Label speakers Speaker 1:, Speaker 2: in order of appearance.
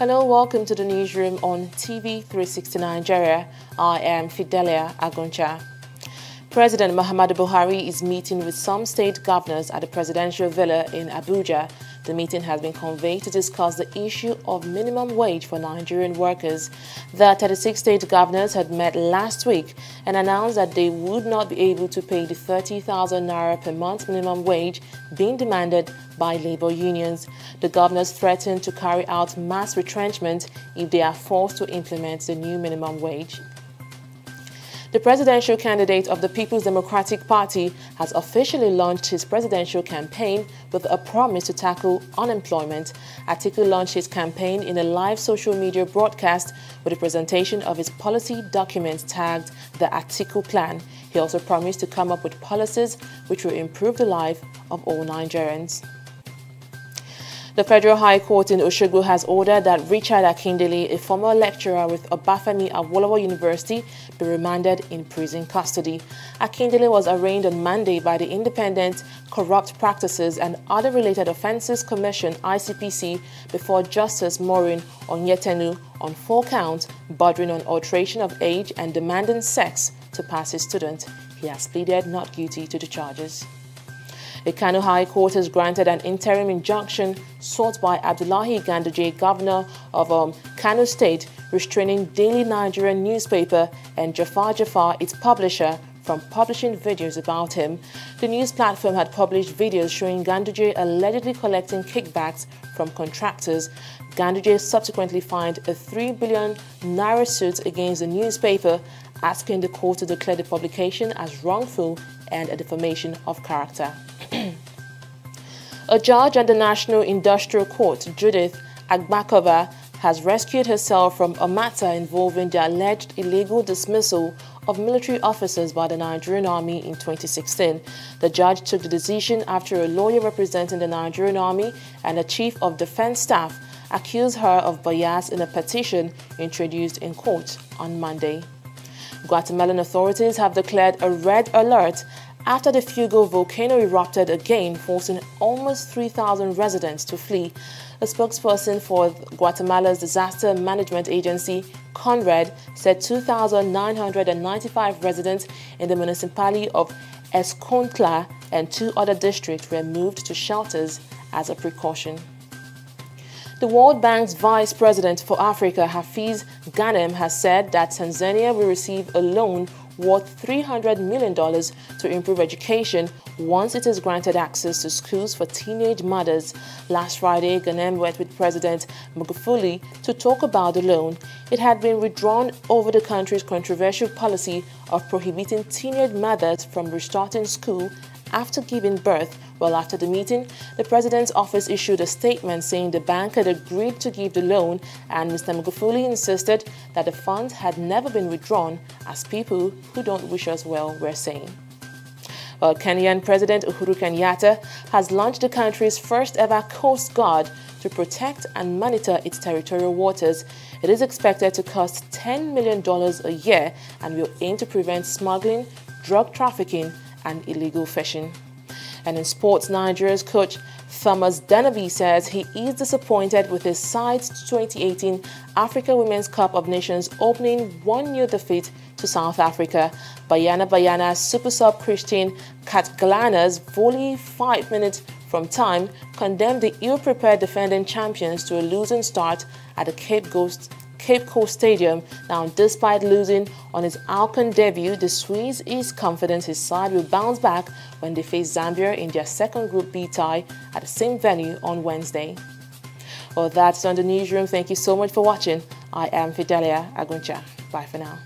Speaker 1: Hello, welcome to the newsroom on TV 360 Nigeria. I am Fidelia Aguncha. President Muhammadu Buhari is meeting with some state governors at the presidential villa in Abuja. The meeting has been convened to discuss the issue of minimum wage for Nigerian workers. The 36 state governors had met last week and announced that they would not be able to pay the 30,000 naira per month minimum wage being demanded by labor unions. The governors threatened to carry out mass retrenchment if they are forced to implement the new minimum wage. The presidential candidate of the People's Democratic Party has officially launched his presidential campaign with a promise to tackle unemployment. Atiku launched his campaign in a live social media broadcast with a presentation of his policy documents tagged the Atiku Plan. He also promised to come up with policies which will improve the life of all Nigerians. The Federal High Court in Osogbo has ordered that Richard Akindele, a former lecturer with Obafemi Awolowo University, be remanded in prison custody. Akindele was arraigned on Monday by the Independent Corrupt Practices and Other Related Offences Commission (ICPC) before Justice Maureen Onyetenu on 4 counts bordering on alteration of age and demanding sex to pass his student. He has pleaded not guilty to the charges. The Kano High Court has granted an interim injunction sought by Abdullahi Ganduje, governor of Kano State, restraining Daily Nigerian newspaper and Jafar, its publisher, from publishing videos about him. The news platform had published videos showing Ganduje allegedly collecting kickbacks from contractors. Ganduje subsequently filed a 3 billion naira suit against the newspaper, asking the court to declare the publication as wrongful and a defamation of character. A judge at the National Industrial Court, Judith Agbakova, has rescued herself from a matter involving the alleged illegal dismissal of military officers by the Nigerian Army in 2016. The judge took the decision after a lawyer representing the Nigerian Army and the Chief of Defense Staff accused her of bias in a petition introduced in court on Monday. Guatemalan authorities have declared a red alert after the Fuego volcano erupted again, forcing almost 3,000 residents to flee. A spokesperson for Guatemala's disaster management agency, CONRAD, said 2,995 residents in the municipality of Escontla and 2 other districts were moved to shelters as a precaution. The World Bank's Vice President for Africa, Hafiz Ghanem, has said that Tanzania will receive a loan worth $300 million to improve education once it is granted access to schools for teenage mothers. Last Friday, Ghanem met with President Magufuli to talk about the loan. It had been withdrawn over the country's controversial policy of prohibiting teenage mothers from restarting school after giving birth. Well, after the meeting, the president's office issued a statement saying the bank had agreed to give the loan, and Mr. Magufuli insisted that the funds had never been withdrawn, as people who don't wish us well were saying. Well, Kenyan President Uhuru Kenyatta has launched the country's first ever Coast Guard to protect and monitor its territorial waters. It is expected to cost $10 million a year and will aim to prevent smuggling, drug trafficking, and illegal fishing. And in sports, Nigeria's coach Thomas Danaby says he is disappointed with his side's 2018 Africa Women's Cup of Nations opening 1-0 defeat to South Africa. Bayana super sub Christine Katgalana's volley 5 minutes from time condemned the ill-prepared defending champions to a losing start at the Cape Coast Stadium. Now, despite losing on his AFCON debut, the Swiss is confident his side will bounce back when they face Zambia in their second Group B tie at the same venue on Wednesday. Well, that's on the newsroom. Thank you so much for watching. I am Fidelia Aguncha. Bye for now.